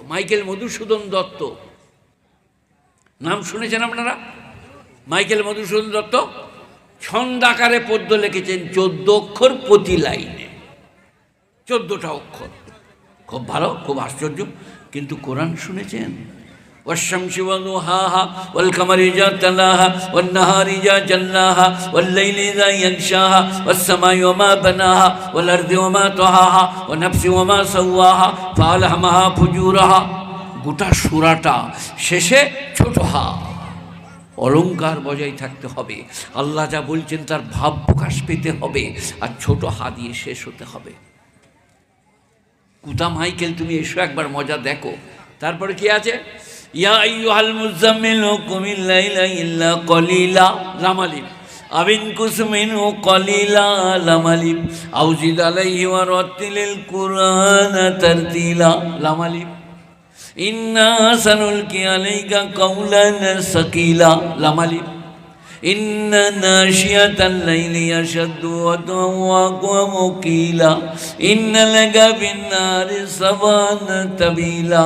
Michael Madhusudan Dutta, নাম শুনেছেন আপনারা? মাইকেল মধুসূদন দত্ত ছন্দাকারে পদ্য লিখেছেন 14 অক্ষর প্রতি লাইনে, 14টা অক্ষর, খুব ভালো, খুব আশ্চর্য। কিন্তু কোরআন শুনেছেন? والشمس وضحاها والقمر إذا تلاها والنهار إذا جلاها والليل إذا يغشاها والسماء وما بناها والأرض وما طحاها ونفس وما سواها فألهمها فجورها। গোটা সূরাটা শেষে ছোট হা, অলঙ্কার বজায় থাকতে হবে। আল্লাহ যা বলছেন তার ভাব প্রকাশ পেতে হবে, আর ছোট হা দিয়ে শেষ হতে হবে। কুতা মাইকেল, তুমি এসো একবার মজা দেখো। তারপরে কি আছে? ইয়া আইয়ুহাল মুযাম্মিলু কুমিল লাইলা ইল্লা কলিলা লাম আলিফ আবিন কুসমিনু কলিলা লাম আলিফ আউজিদ আলাইহি ওয়া রাত্তিলিল কুরআনা তারতিলা লাম আলিফ ইন্না সানুলকি আলাইকা কাওলান সাকিলা লাম আলিফ ইন্না নাশিয়াতাল লাইলি আশাদ্দু ওয়াতওয়ান ওয়া আকওয়ামু কিলা ইন্না লাকা বিন-নারি সাবান তাবিলা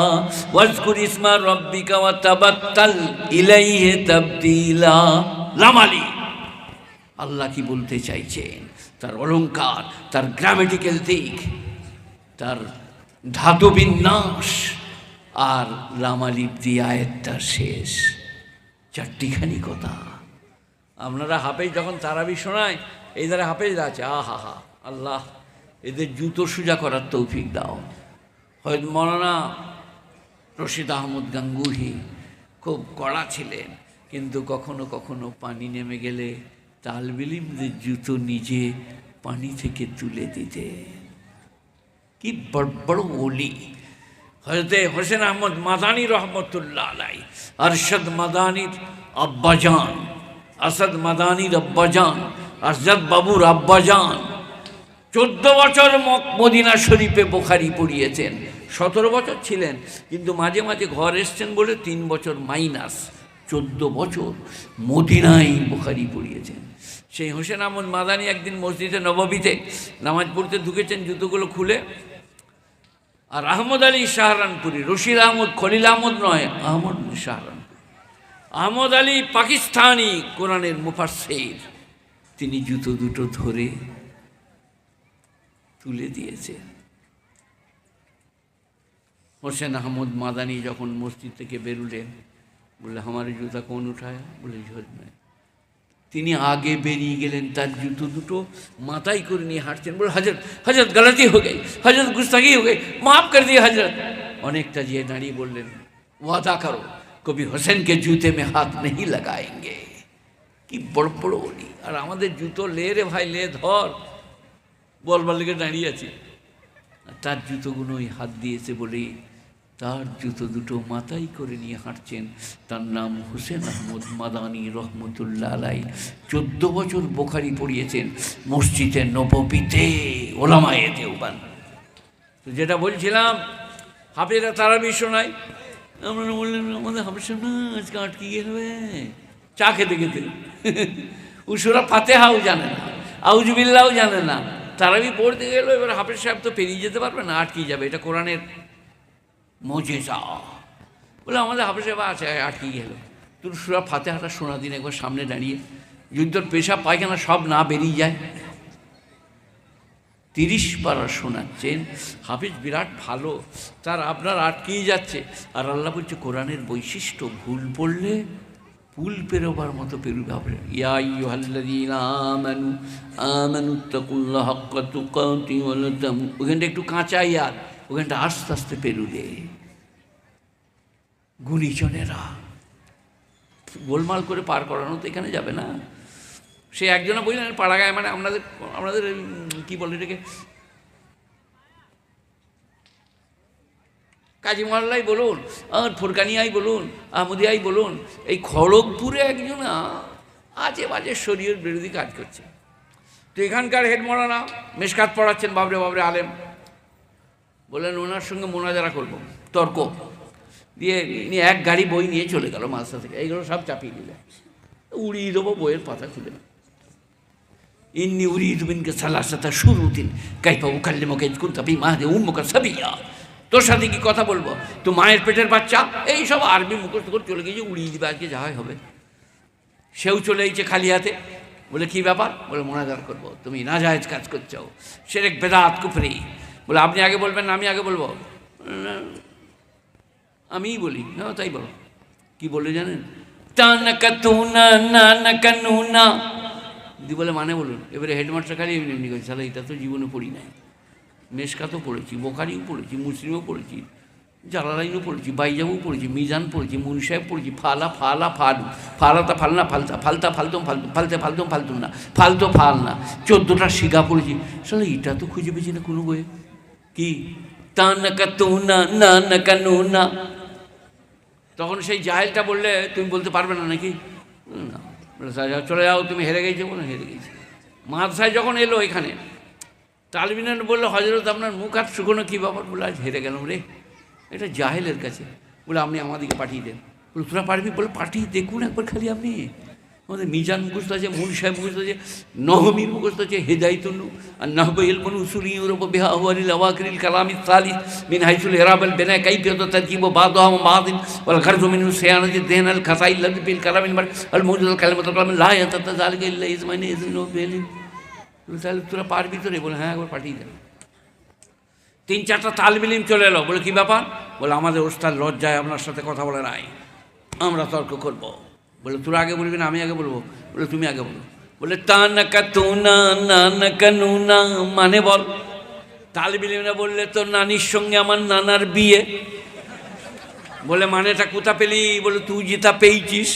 ওয়াজকুর ইসমা রাব্বিকা ওয়া তাবাত্তাল ইলাইহি তাবতিলা লাম আলিফ। আল্লাহ কি বলতে চাইছেন? তার অলঙ্কার, তার গ্রামেটিক্যাল দিক, তার ধাতু বিন্যাস, আর লাম আলিফ দিয়ে আয়াতটা শেষ। চারটিখানি কথা। আপনারা হাফেজ যখন তারাবি শোনায়, এই ধারে হাফেজ আছে, আহা হা আল্লাহ এদের জুতো সোজা করার তৌফিক দাও। হয়তো মৌলানা রশিদ আহমদ গাঙ্গুহি খুব কড়া ছিলেন, কিন্তু কখনো কখনো পানি নেমে গেলে তালবিলিমদের জুতো নিজে পানি থেকে তুলে দিতে। কি বড় বড় ওলি! হযরতে হোসেন আহমদ মাদানী রহমতুল্লাহ আলাই, আরশদ মাদানীর আব্বাজান, আসাদ মাদানীর আব্বাজান, আরশদ বাবুর আব্বাজান 14 বছর মদিনা শরীফে বুখারী পড়িয়েছেন। 17 বছর ছিলেন, কিন্তু মাঝে মাঝে ঘর এসছেন বলে 3 বছর মাইনাস, 14 বছর মদিনায় বুখারী পড়িয়েছেন। সেই হোসেন আহমদ মাদানী একদিন মসজিদে নববীতে নামাজ পড়তে ঢুকেছেন জুতোগুলো খুলে, আর আহমদ আলী শাহরানপুরি, রশিদ আহমদ খলিল আহমদ নয়, আহমদ শাহরানপুরি, আহমদ আলী পাকিস্তানি কোরআনের মুফাসসির, তিনি জুতো দুটো ধরে তুলে দিয়েছেন। হোসেন আহমদ মাদানী যখন মসজিদ থেকে বেরুলেন, বললে আমারে জুতা কোন উঠায়া? বলে ঝোল নয়। তিনি আগে বেরিয়ে গেলেন, তার জুতো দুটো মাথায় করে নিয়ে হাঁটছেন, বলে হজরত হজরত গলতি হয়ে গই, হজরত গুস্তাখি হয়ে গই, মাফ করে দিয়ে হজরত। অনেকটা যেয়ে দাঁড়িয়ে বললেন, ওয়াদা করো কবি হোসেন কে জুতে মে হাত নেই লাগায়েঙ্গে। কি বড় বড় বলি! আর আমাদের জুতো লে রে ভাই, লে ধর, বলবার লেগে দাঁড়িয়ে আছি। তার জুতোগুলো ওই হাত দিয়েছে বলে তার জুতো দুটো মাথায় করে নিয়ে হাঁটছেন। তার নাম হোসেন আহমদ মাদানী রহমতুল্লাহ আলাই। 14 বছর বুখারী পড়িয়েছেন মসজিদে নববীতে, ওলামায়ে দেওবান। তো যেটা বলছিলাম, হাফেজরা তারাবি শোনায়, আমরা বললেন আমাদের হাফেজ না আজকে আটকে গেলে চা খেতে খেতে উসুরা ফাতেহাও জানে না, আউজুবিল্লাহও জানে না, তারাবি পড়তে গেল। এবার হাফেজ সাহেব তো পেরিয়ে যেতে পারবে না, আটকে যাবে, এটা কোরআনের মুজিজা। বলে আমাদের হাফেজ সাহেব আছে, আটকে গেল। তুই সূরা ফাতিহাটা শোনা দিন একবার সামনে দাঁড়িয়ে, যদি তোর পেশাব পায়খানা সব না বেরিয়ে যায়। 30 পারা শোনাচ্ছেন হাফিজ, বিরাট ভালো, তার আপনার আটকেই যাচ্ছে। আর আল্লাহ বলছে কোরআনের বৈশিষ্ট্য, ভুল পড়লে পুল পেরোবার মতো পেরোবে হবে। ইয়া আইয়ুহাল্লাযীনা আমানু আমানুত্তাকুল্লাহা হাক্কা তুকাতিহি ওয়া লা তামুতুন্না, ওখানটা একটু কাঁচা ইয়াদ, ওখানটা আস্তে আস্তে পেরুলে। গুণীজনেরা গোলমাল করে পার করানো তো এখানে যাবে না। সে একজনে বললেন পাড়াগায়, মানে আপনাদের কি বলে এটাকে, কাজী মহল্লাই বলুন, আর ফোরকানিয়াই বলুন, আহমদিয়াই বলুন, এই খড়গপুরে একজনা আজে বাজে শরীয়ত বিরোধী কাজ করছে। তো এখানকার হেড মৌলানা মেশকাত পড়াচ্ছেন, বাবরে বাবরে আলেম, বললেন ওনার সঙ্গে মোনাজারা করবো, তর্ক দিয়ে এক গাড়ি বই নিয়ে চলে গেল মাদ্রাসা থেকে। এইগুলো সব চাপিয়ে দিলে, উড়িয়ে দেবো বইয়ের পাতা খুলে। ইন্নি উরিদু মিনকা সালাসাতা শুরুতিন কাইফা উকাল্লিমুকা ইয কুনতা ফি মাহদি উম্মুকা সাবিয়্যা। তোর সাথে কি কথা বলবো, তো মায়ের পেটের বাচ্চা, এই সব আরবি মুখস্থ করে চলে গিয়েছে, উড়িয়ে দিবে আজকে যাওয়াই হবে। সেও চলে এসেছে খালি হাতে। বলে কী ব্যাপার? বলে মোনাজাত করবো, তুমি নাজায়েজ কাজ করছো, শিরক বেদাত কুফরি। বলে আপনি আগে বলবেন না আমি আগে বলবো? আমিই বলি। হ্যাঁ তাই বলো। কি বলে জানেন? দি বলে মানে বলুন। এবারে হেডমাস্টার খালি এমনি এমনি করছে, তাহলে এটা তো জীবনে পড়ি নাই। মেশকাতও পড়েছি, বোখারিও পড়েছি, মুসলিমও পড়েছি, জালালাইনও পড়েছি, বাইজাবও পড়েছি, মিজান পড়েছি, মুনি সাহেব পড়েছি, ফালা ফালা ফালু, ফালাতা ফালনা ফালতা, ফালতা ফালতুম ফালতুম, ফালতে ফালতুম ফালতুম না, ফালতো ফাল না, 14টা শিখা পড়েছি। আসলে এটা তো খুঁজে পেয়েছি না কোনো বইয়ে। কি তা নাকা তো না না নাকা নো না। তখন সেই জাহেলটা বললে তুমি বলতে পারবে না নাকি? না। বলে চলে যাও, তুমি হেরে গেছো। বলে হেরে গেছি। মাদ্রাসায় যখন এলো এখানে, তালবিনান বললো হজরত আপনার মুখ হাত শুকনো কী ব্যাপার? বলে আজ হেরে গেলাম রে, এটা জাহেলের কাছে। বলে আপনি আমাদেরকে পাঠিয়ে দেন। বলে তোরা পারবি? বলে পাঠিয়ে দেখুন একবার খালি আপনি। আমাদের মিজান মুখস্থ আছে, মুন সাহেব মুখস্থ আছে, নহমির মুখস্থ আছে, হেদায়তুন্নু আর নাহবা ইলমুন উসুলি ইউরোপ বিহা আওয়ালিল আওয়াকিরিল কালামি সালিস মিন হাইসুল ইরাবাল বিনা কাইফিয়াত তারকিব বাদহা বাদিন ওয়াল গরজু মিন সিয়ানাতি যিহন আল খাসাইল লাযি বিল কালামিল মার আল মওজুদ কালিমাতুল কালাম লা ইয়াতাতা যালিকা ইল্লা ইজমানি ইজনু বিল। তাহলে তোরা পারবি তো রে? বলে হ্যাঁ একবার পাঠিয়ে দেন। 3-4টা তালিব ইলম চলে এলো। বলে কী ব্যাপার? বলে আমাদের ওস্তাদ লজ্জায় আপনার সাথে কথা বলে নাই, আমরা তর্ক করবো। বলে তোরা আগে বলবি না আমি আগে বলবো? বলে তুমি আগে বলো। বলে তা নাকা তো না না নাকা নু না, মানে বল। তালিব ইলমরা বললে তোর নানির সঙ্গে আমার নানার বিয়ে। বলে মানেটা কোথা পেলি? বলে তুই যেটা পেয়েছিস,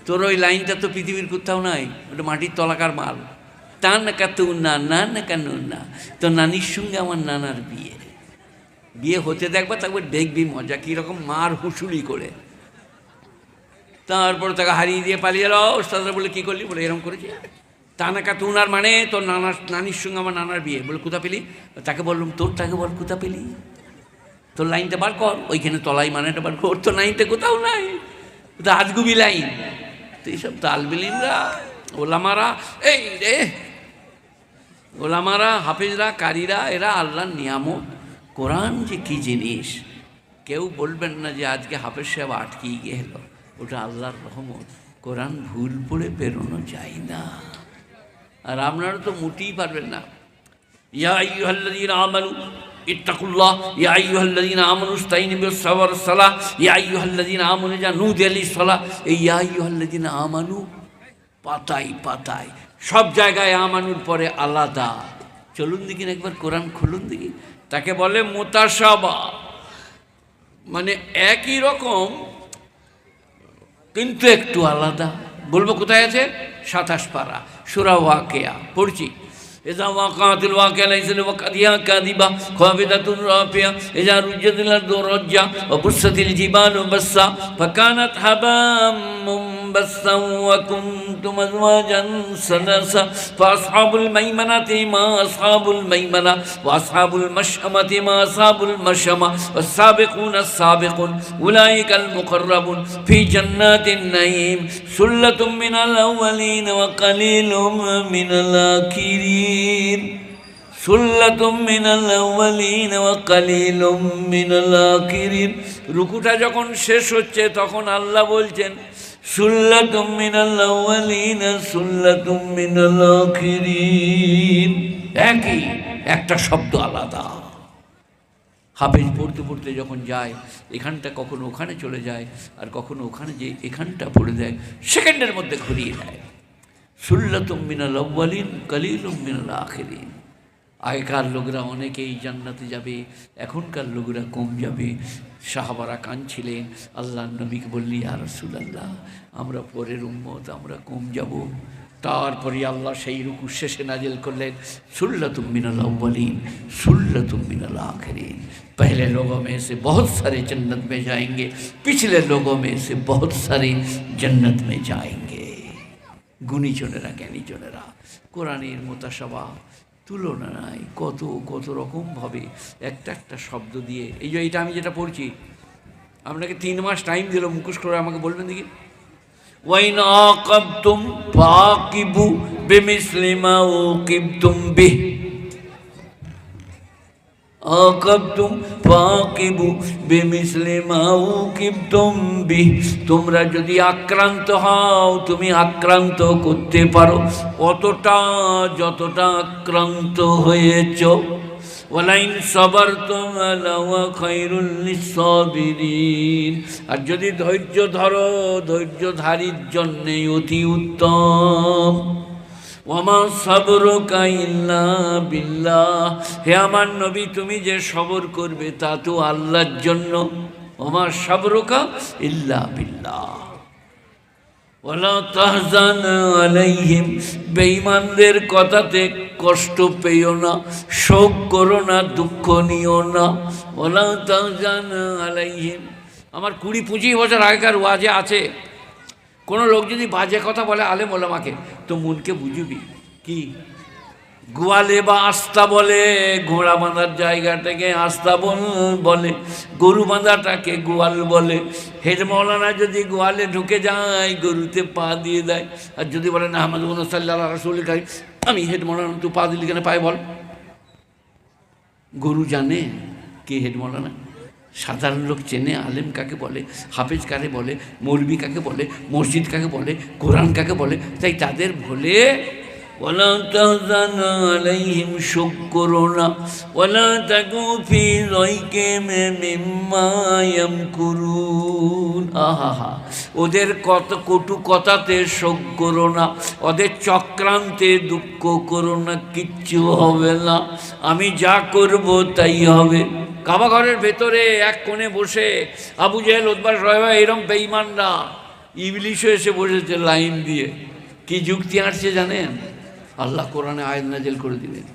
তোর ওই লাইনটা তো পৃথিবীর কোথাও নাই, ওটা মাটির তলাকার মাল। তা নাকা তো না না নাকা নু না, তোর নানির সঙ্গে আমার নানার বিয়ে। বিয়ে হতে দেখবা, তারপর দেখবি মজা কীরকম মার হুসুলি করে। তারপর তাকে হারিয়ে দিয়ে পালিয়ে এলো। ওস্তাদরা বলে কী করলি? বলে এরকম করেছি। তা নাকা তুনার মানে তোর নানির সঙ্গে আমার নানার বিয়ে। বলে কোথা পেলি? তাকে বললাম তোরটাকে বল কোথা পেলি, তোর লাইনটা বার কর, ওইখানে তলাই মানেটা বার কর, তোর লাইনটা কোথাও নাই, ওটা আজগুবি লাইন। তো এইসব তালবিলিমরা ওলামারা, এই রে ওলামারা হাফিজরা কারিরা, এরা আল্লাহর নিয়ামত। কোরআন যে কী জিনিস, কেউ বলবেন না যে আজকে হাফেজ সাহেব আটকিয়ে গেল, ওটা আল্লাহর রহমত। কোরআন ভুল পড়ে বেরোনো যায় না, আর আপনারা তো মোটেই পারবেন না। ইয়া আইয়ুহাল্লাযীনা আমানু ইত্তাকুল্লাহ, ইয়া আইয়ুহাল্লাযীনা আমানু ইসতাঈনু বিস-সাবরি ওয়াস-সালাহ, ইয়া আইয়ুহাল্লাযীনা আমানু ইযা নূদিয়া লিস-সালাহ। এই ইয়া আইয়ুহাল্লাযীনা আমানু পাতায় পাতায় সব জায়গায় আমানুর পরে আলাদা। চলুন দেখি একবার কোরআন খুলুন দেখি। তাকে বলে মুতাশাবা, মানে একই রকম কিন্তু একটু আলাদা। বলবো কোথায় আছে? 27 পারা সূরা ওয়াকিয়া পড়ছি। إذا وقعت الواقعة ليس لوقعتها كاذبة خافضة رافعة إذا رجت الأرض رجا وبست الجبال بسا فكانت هباء منبثا وكنتم أزواجا ثلاثا فأصحاب الميمنة ما أصحاب الميمنة وأصحاب المشأمة ما أصحاب المشأمة والسابقون السابقون أولئك المقربون في جنات النعيم ثلة من الأولين وقليل من الآخرين সুল্লাতুম মিনাল আউয়ালিন ওয়া কালিলুম মিনাল আখিরিন। রুকুটা যখন শেষ হচ্ছে তখন আল্লাহ বলছেন সুল্লাতুম মিনাল আউয়ালিন সুল্লাতুম মিনাল আখিরিন। একই, একটা শব্দ আলাদা। হাফেজ পড়তে পড়তে যখন যায়, এখানটা কখনো ওখানে চলে যায়, আর কখনো ওখানে যে এখানটা পড়ে দেয়, সেকেন্ডের মধ্যে ঘুরিয়ে দেয়। সুল্লাতুম মিনাল আউয়ালিন কালিলুম মিনাল আখিরিন। আগেকার লোকরা অনেকেই জান্নাতে যাবে, এখনকার লোকরা কম যাবে। সাহাবারা কাঁদছিলেন, আল্লাহর নবীকে বললি ইয়া রাসূলুল্লাহ, আমরা পরের উম্মত, আমরা কম যাব। তারপরে আল্লাহ সেই রুকু শেষে নাজিল করলেন सुल्लतुम मिनल अव्वलीन सुल्लतुम मिनल आखिरीन। पहले लोगों में से बहुत सारे जन्नत में जाएंगे, पिछले लोगों में से बहुत सारे जन्नत में जाएंगे। গুণীজনেরা জ্ঞানীজনেরা, কোরআনের মুতাশাবা তুলনা নাই, কত কত রকমভাবে একটা একটা শব্দ দিয়ে। এই যে এইটা আমি যেটা পড়ছি, আপনাকে 3 মাস টাইম দিল মুখস্থ করে আমাকে বলবেন দেখি। ওয়াইন আকাবতুম ফাকিবু বিমিসলি মা উকিবতুম বিহ। আকাবতুম ফাকিবু বিমিসলি মা উকিবতুম বিহ, তোমরা যদি আক্রান্ত হও তুমি আক্রান্ত করতে পারো অতটা যতটা আক্রান্ত হয়েছ। ওয়ালাইন সাবারতুম লাহুয়া খায়রুল লিস-সাবিরিন, আর যদি ধৈর্য ধরো ধৈর্যধারীর জন্যে অতি উত্তম। ওয়ামা সাবরুকা ইল্লা বিল্লাহ, হে আমার নবী তুমি যে সবর করবে তা তো আল্লাহর জন্য। ওয়ামা সাবরুকা ইল্লা বিল্লাহ। ওয়ালা তাহজান আলাইহিম, বেঈমানদের কথাতে কষ্ট পেও না, শোক করো না, দুঃখ নিও না। ওয়ালা তাহজান আলাইহিম, আমার 20-25 বছর আগেকার ওয়াজে আছে, কোনো লোক যদি বাজে কথা বলে আলেম ওলামাকে তো মনকে বুঝবি কি, গোয়ালে বা আস্তা বলে, ঘোড়া বাঁধার জায়গাটাকে আস্তা বলে, গরু বাঁধাটাকে গোয়াল বলে। হেড মৌলানা যদি গোয়ালে ঢুকে যায় গরুতে পা দিয়ে দেয়, আর যদি বলে না আহমদ সাল্লাল্লাহু রাসূল খাই, আমি হেড মৌলানা, তুই পা দিলি কেন পায়ে বল। গরু জানে কে হেড মৌলানা, সাধারণ লোক চেনে আলেম কাকে বলে, হাফেজ কাকে বলে, মৌলবি কাকে বলে, মসজিদ কাকে বলে, কোরআন কাকে বলে। তাই তাদের বলে ওয়ালা তাহজান আলাইহিম, শোক করো না। ওয়ালা তাকু ফি যায়কিম মিম্মা ইয়ামকুরুন, আহা, ওদের কত কটু কথাতে শোক করো না, ওদের চক্রান্তে দুঃখ করো না, কিচ্ছু হবে না, আমি যা করব তাই হবে। কাবা ঘরের ভেতরে এক কোণে বসে আবু জেহেল, উতবা, শয়বা এরম বেঈমানরা, ইবলিশও এসে বসেছে লাইন দিয়ে। কি যুক্তি আসছে জানেন? আল্লাহ কোরআনে আয়াত নাযিল করে দিলেন,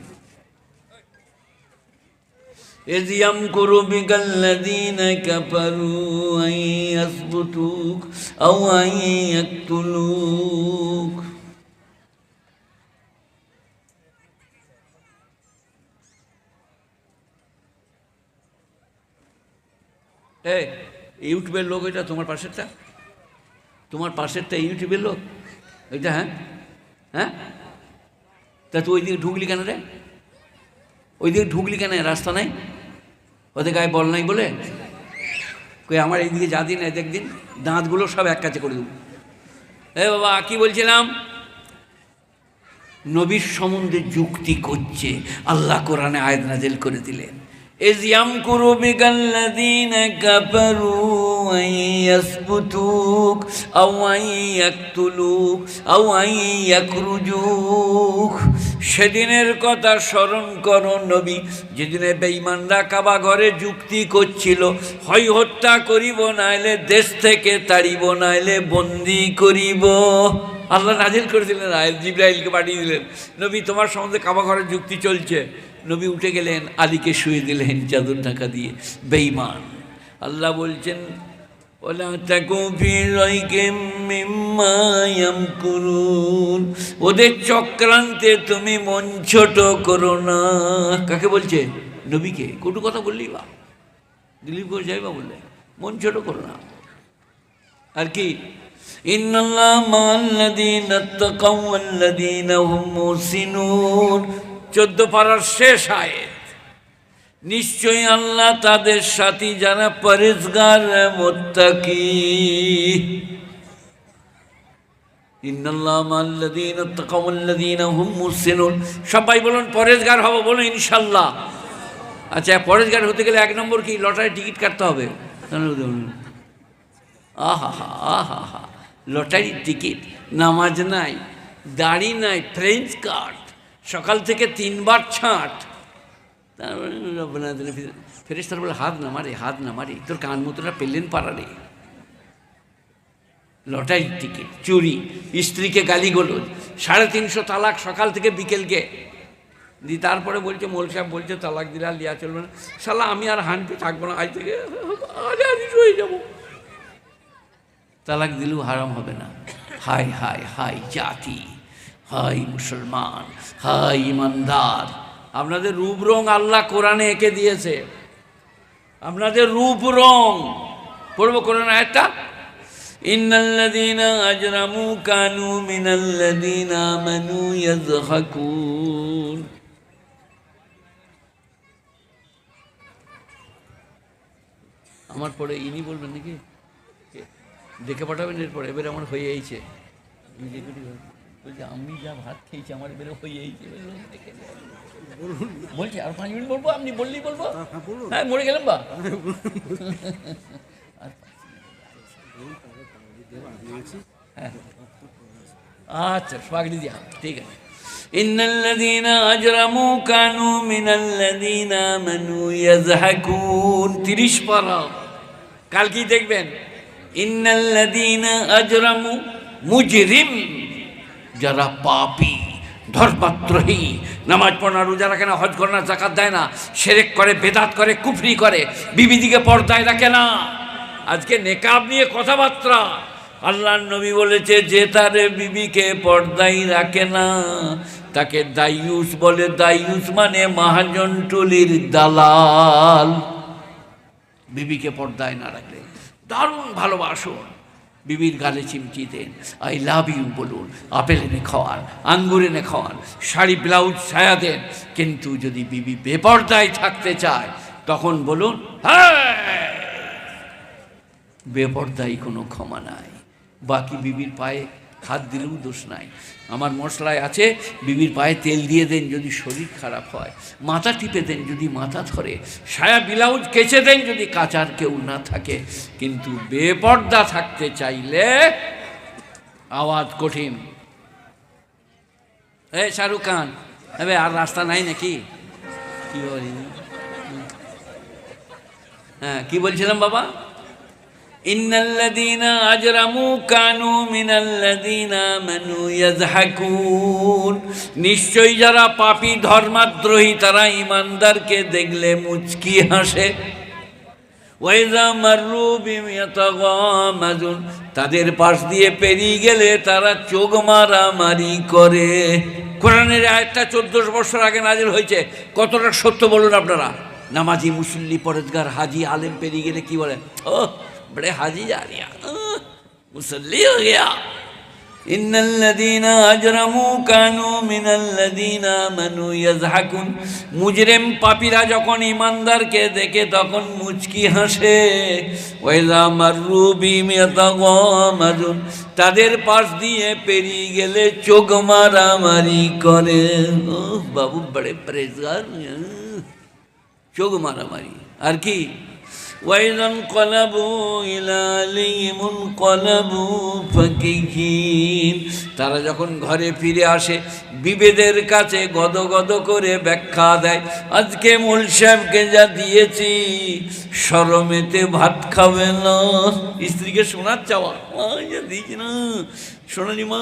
ইয ইয়ামকুরু বিকাল্লাযীনা কাফারু আন ইয়াসবুতুক আও আন ইয়াকতুলুক। ইউটিউবের লোক এটা, তোমার পাশেরটা, তোমার পাশেরটা ইউটিউবের লোক এটা। হ্যাঁ হ্যাঁ, তা তুই ওই দিকে ঢুকলি কেন রে? ওই দিকে ঢুকলি কেন? রাস্তা নাই, ওদের গায়ে বল নাই বলে? কই আমার এইদিকে যা দিন একদিন দাঁতগুলো সব এক কাছে করে দেব। বাবা কি বলছিলাম? নবীর সম্বন্ধে যুক্তি করছে, আল্লাহ কোরআনে আয়াত নাযিল করে দিলেন, ইয ইয়ামকুরু বিকাল্লাযীনা কাফারু আন ইয়াসবুতুক আও আন ইয়াকতুলুক আও আন ইয়াখরুজুক। সেদিনের কথা স্মরণ করো নবী, যেদিনে বেঈমানরা কাবা ঘরে যুক্তি করছিল, হয় হত্যা করিব, নাইলে দেশ থেকে তাড়িব, নাইলে বন্দি করিব। আল্লাহ নাযিল করে দিলেন আয়াত, জিবরাইলকে পাঠিয়ে দিলেন, নবী তোমার সম্বন্ধে কাবা ঘরের যুক্তি চলছে। নবী উঠে গেলেন, আলীকে শুয়ে দিলেন চাদর ঢাকা দিয়ে। বেঈমান। আল্লাহ বলছেন ওয়ালা তাকু ফি যায়কিম মিম্মা ইয়ামকুরুন, ওদের চক্রান্তে তুমি মন ছোট করো না। কাকে বলছে? নবীকে। কটু কথা বললি বা দিলীপ ঘোষ যাইবা বললে, মন ছোট করো না। আর কি, ইন্নাল্লাহা মা'আল্লাযীনা তাকাউ ওয়াল্লাযীনা হুম মুহসিনুন, 14 পারার শেষ আয়াত। নিশ্চয়ই আল্লাহ তাদের সাথী যারা পরেজগার মুত্তাকি। ইন্নাল্লাহা মা'আল্লাযীনা তাকাউ ওয়াল্লাযীনা হুম মুহসিনুন। সবাই বলুন পরেজগার হব, বলুন ইনশাআল্লাহ। আচ্ছা, পরেজগার হতে গেলে 1 নম্বর কি? লটারি টিকিট কাটতে হবে। আহা হা আহা হা, লটারির টিকিট, নামাজ নাই, দাড়ি নাই, ফ্রেঞ্চ কাট, সকাল থেকে 3 বার ছাঁট। তারপরে ফেরেশতারা বলে হাত নামারে, হাত নামারে, তোর কান মতোটা পেলেন পারা রে। লটারির টিকিট, চুরি, স্ত্রীকে গালিগালাজ, 350 তালাক সকাল থেকে বিকেলকে দি। তারপরে বলছে মোল সাহেব বলছে তালাক দিলে আর লিয়া চলবে না, শালা আমি আর হানপি থাকবো না, আজ থেকে হয়ে যাবো। তালাক দিলেও হারাম হবে না। হাই হাই হাই জাতি, হাই মুসলমান, হাই ইমানদার। আপনাদের রূপ রং আল্লাহ কোরআনে এঁকে দিয়েছে, আপনাদের রূপ রং। পড়বো কোরআন আয়াতটা, ইন্নাল্লাযীনা আজরামু কানু মিনাল্লাযীনা আমানু ইয়াযহাকুন। আমার পরে ইনি বলবেন নাকি, দেখে পাঠাবেন এরপরে। এবারে আমার হয়ে এইছে, বলছি আমি যা ভাত খেয়েছি আমার এবারে হয়ে এইছে। বলছি আর 5 মিনিট বলবো, আপনি বললেই বলবো। হ্যাঁ, মরে গেলাম বা। আচ্ছা, পাগড়ি দিয়া, ঠিক আছে। ইন্নাল্লাযীনা আজরামু কানু মিনাল্লাযীনা আমানু ইয়াযহাকুন, 30 পারা। কালকেই দেখবেন, ইন্নাল্লাযীনা আজরামু, মুজরিম যারা পাপী, ধর্মাদ্রোহী, নামাজ পড়ে না, রোজা রাখে না, হজ করে না, যাকাত দেয় না, শিরক করে, বেদাত করে, কুফরি করে, বিবিদিকে পর্দায় রাখে না। আজকে নেকাব নিয়ে কথাবার্তা। আল্লাহর নবী বলেছে, যে তার বিবিকে পর্দায় রাখে না তাকে দায়ুস বলে। দায়ুস মানে মহাজন টুলির দালাল। বিবিকে পর্দায় না রাখলে দারুণ ভালোবাসুন, বিবির গালে চিমচি দেন, আই লাভ ইউ বলুন, আপেল এনে খাওয়ান, আঙ্গুর এনে খাওয়ান, শাড়ি ব্লাউজ ছায়া দেন। কিন্তু যদি বিবি বেপর্দায় থাকতে চায় তখন বলুন, হ্যাঁ, বেপর্দায় কোনো ক্ষমা নাই। বাকি বিবির পায়ে হাত দিলেও দোষ নাই। আমার মশলায় আছে, বিবির পায়ে তেল দিয়ে দেন যদি শরীর খারাপ হয়, মাথা টিপে দেন যদি মাথা ধরে, সায়া ব্লাউজ কেচে দেন যদি কাচার কেউ না থাকে। কিন্তু বেপর্দা থাকতে চাইলে আওয়াজ কঠিন। শাহরুখ খান, এবার আর রাস্তা নাই নাকি? কি বলি, হ্যাঁ কি বলছিলাম বাবা? ইন্নাল্লাযীনা আজরামু কানু মিনাল্লাযীনা আমানু ইয়াযহাকুন, নিশ্চয়ই যারা পাপী ধর্মাদ্রোহী তারা ইমানদারকে দেখলে মুচকি হাসে। ওয়াইযা মাররু বিহিম ইয়াতাগামাজুন, তাদের পাশ দিয়ে পেরিয়ে গেলে তারা চোখ মারামারি করে। কোরআনের আয়াতটা 14 বছর আগে নাজিল হয়েছে। কতটা সত্য বলুন আপনারা? নামাজি, মুসল্লি, পরেজগার, হাজি, আলেম পেরিয়ে গেলে কি বলেন? ও बड़े हाजी जा रही मुसल्ली हो गया। इन्नल्लज़ीना अजरमू कानू मिनल्लज़ीना आमनू यज़हकुन, मुजरिम पापीरा যখন ইমানদারকে দেখে তখন মুচকি হাসে। ওয়াইযা মাররু বিহিম ইয়াতাগামাজুন, তাদের পাশ দিয়ে পেরিয়ে গেলে চোখ মারামারি করে। ও বাবু বড়ে পরেজগার, চোখ মারামারি। আর কি? وَإِذَا انقلبوا إلى أهلهم انقلبوا فكهين, তারা যখন ঘরে ফিরে আসে বিবেদের কাছে গদগদ করে ব্যাখ্যা দেয়, আজকে মূল সাহেবকে যা দিয়েছি শরমেতে ভাত খাবে না। স্ত্রীকে শোনার চাওয়া, যা দিয়েছি না শোনানি মা,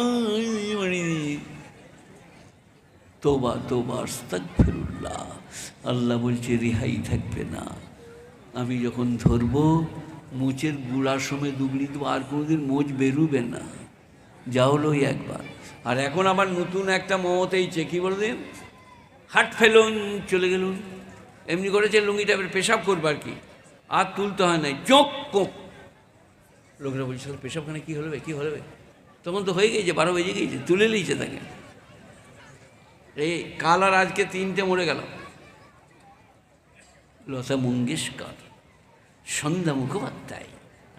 তোবা তোবা আস্তাগফিরুল্লাহ। আল্লাহ বলছে রেহাই থাকবে না। আমি যখন ধরব মুচের গুড়ার সময় দুগড়ি দেবো, আর কোনোদিন মোচ বেরুবে না। যা হলো একবার। আর এখন আবার নতুন একটা মমতা এইছে, কী বললেন, হাট ফেলুন চলে গেলুন, এমনি করেছে লুঙ্গিটা পেশাব করবে আর কি, আর তুলতে হয় নাই, চোখ কোপ। লোকেরা বলছিল পেশাবখানে কী হলবে, কী হলবে, তখন তো হয়ে গেছে, 12 বেজে গিয়েছে, তুলে নিয়েছে তাকে। এই কাল আর আজকে 3টে মরে গেল। লতা মঙ্গেশকর, সন্ধ্যা মুখোপাধ্যায়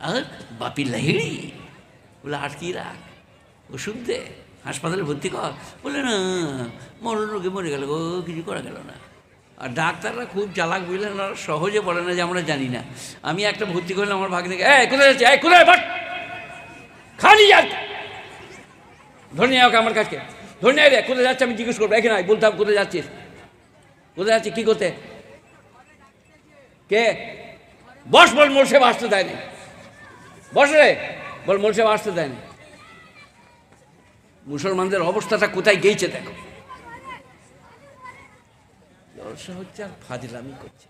আর বাপি লাহিড়ি বলে আটকিয়ে রাখ, ওষুধ দে, হাসপাতালে ভর্তি কর। বলে না, মরণ রোগে মরে গেল, ও কিছু করা গেল না। আর ডাক্তাররা খুব চালাক, বুঝলেন, ওরা সহজে বলে না যে আমরা জানি না। আমি একটা ভর্তি করলাম, আমার ভাগ্নেকে, কোথায় যাচ্ছে, কোথায় বাট খালি যাক, ধরে নিয়ে ওকে আমার কাছে, ধরে নিয়ে রে, কোথায় যাচ্ছে আমি জিজ্ঞেস করবো, এখানে বলতাম কোথায় যাচ্ছিস, কোথায় যাচ্ছিস, কী করতে, কে, বস, বল মোলসেব আসতে দেয়নি, বস রে, বল মোলসেব আসতে দেয়নি। মুসলমানদের অবস্থাটা কোথায় গিয়েছে দেখো। জলসা হচ্ছে আর ফাজলামি করছে।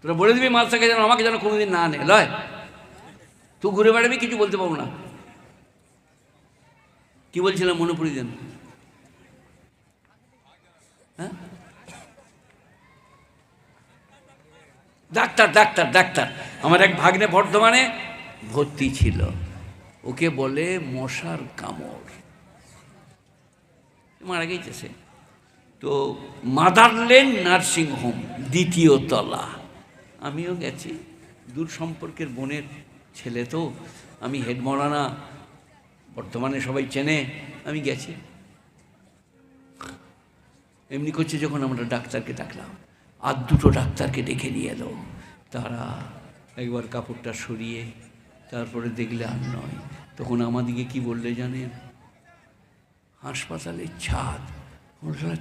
তোরা বলে দিবি মাদ্রাসাকে যেন আমাকে যেন কোনোদিন না আনে, লয় তুই ঘুরে বেড়াবি, কিছু বলতে পারবো না। কি বলছিলাম মনে পড়ি দেন? হ্যাঁ, ডাক্তার ডাক্তার ডাক্তার। আমার এক ভাগ্নে বর্ধমানে ভর্তি ছিল, ওকে বলে মশার কামড়, মারা গেছে সে। তো তো মাদারল্যান্ড নার্সিং হোম 2য় তলা। আমিও গেছি, দূর সম্পর্কের বোনের ছেলে তো, আমি হেড মৌলানা, বর্তমানে সবাই চেনে, আমি গেছি। এমনি করছে যখন আমরা ডাক্তারকে ডাকলাম, আর 2টো ডাক্তারকে ডেকে নিয়ে এলো। তারা একবার কাপড়টা সরিয়ে তারপরে দেখলে আর নয়। তখন আমাদিকে কি বললে জানেন? হাসপাতালের ছাদ।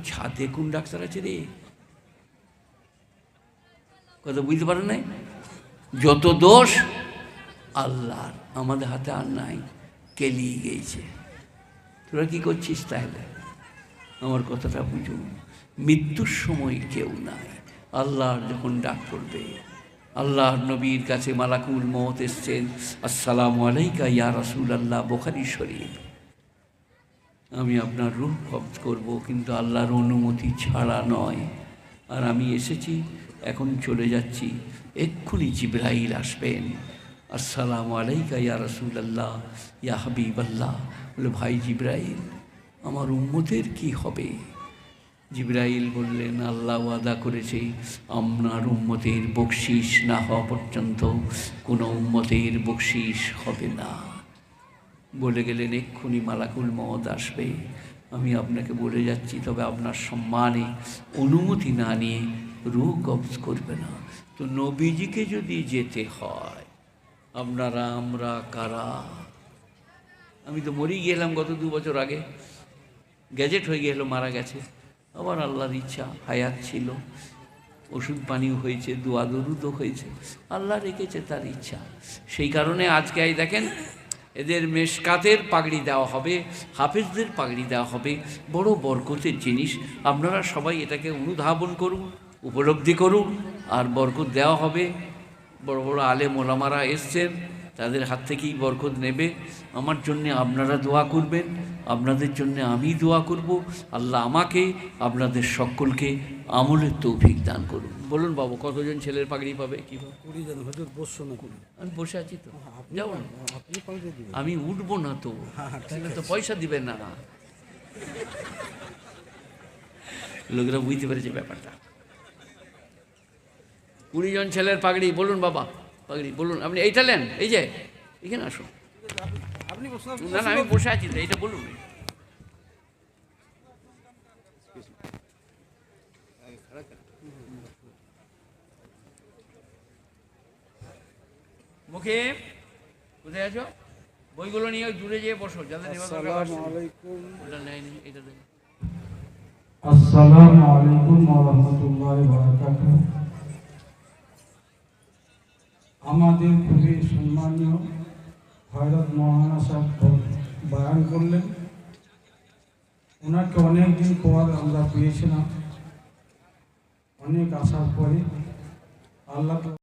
ছাদে কোন ডাক্তার আছে রে? কথা বুঝতে পারে নাই? যত দোষ আল্লাহর, আমাদের হাতে আর নাই, কেলিয়ে গেছে। তোরা কি করছিস তাহলে? আমার কথাটা বুঝুন, মৃত্যুর সময় কেউ নাই। আল্লাহর যখন ডাক পড়বে, আল্লাহর নবীর কাছে মালাকুল মওত এসছেন, আসসালামু আলাইকা ইয়া রাসূলুল্লাহ, বুখারী শরীফ। আমি আপনার রূহ কবজ করব, কিন্তু আল্লাহর অনুমতি ছাড়া নয়। আর আমি এসেছি, এখন চলে যাচ্ছি, এক্ষুনি জিবরাইল আসবেন। আসসালামু আলাইকা ইয়া রাসূলুল্লাহ ইয়া হাবিবাল্লাহ। বলে, ভাই জিবরাইল, আমার উম্মতের কি হবে? জিবরাইল বললেন, আল্লাহ ওয়াদা করেছে আপনার উম্মতের বকশিস না হওয়া পর্যন্ত কোনো উম্মতের বকশিস হবে না। বলে গেলেন, এক্ষুনি মালাকুল মওত আসবে, আমি আপনাকে বলে যাচ্ছি, তবে আপনার সম্মানে অনুমতি না নিয়ে রূহ কবজ করবে না। তো নবীজিকে যদি যেতে হয়, আপনারা আমরা কারা? আমি তো মরেই গেলাম গত 2 বছর আগে, গ্যাজেট হয়ে গেল, মারা গেছে। আবার আল্লাহর ইচ্ছা, হায়াত ছিল, ওষুধ পানিও হয়েছে, দোয়া দরুদও হয়েছে, আল্লাহ রেখেছে তার ইচ্ছা। সেই কারণে আজকে এই দেখেন, এদের মেশকাতের পাগড়ি দেওয়া হবে, হাফেজদের পাগড়ি দেওয়া হবে, বড় বরকতের জিনিস। আপনারা সবাই এটাকে অনুধাবন করুন, উপলব্ধি করুন, আর বরকত দেওয়া হবে। বড় বড় আলেম ওলামারা এসছেন, তাদের হাত থেকেই বরকত নেবে। আমার জন্যে আপনারা দোয়া করবেন, আপনাদের জন্য আমি দোয়া করব। আল্লাহ আমাকে, আপনাদের সকলকে আমলের তৌফিক দান করুন। বলুন বাবু, কতজন ছেলের পাগড়ি পাবে? কি 20 জন। হুজুর বসছো না? আমি বসে আছি তো, যাও না। আপনি পাগড়ি দিবেন? আমি উঠবো না তো, তাহলে তো পয়সা দিবেন না। লোকেরা বুঝতে পেরেছে ব্যাপারটা। 20 জন ছেলের পাগড়ি। বলুন বাবা, পাগড়ি বলুন। আপনি এইটা নেন, এই যে এখানে আসুন। আপনি বসুন। না না, আমি বসে আছি তো, এইটা বলুন। মুখে কোথায় আছো? বইগুলো নিয়ে দূরে যেয়ে বসো, যাদের আসসালামু আলাইকুম। এটা নেয়নি, এটা দেন। আসসালামু আলাইকুম ওয়া রাহমাতুল্লাহি ওয়া বারাকাতুহু। আমাদের খুবই সম্মানীয় হযরত মাওলানা সাহেব বয়ান করলেন। ওনাকে অনেক দিন পর আমরা পেয়েছিলাম, অনেক আসার পরে। আল্লাহ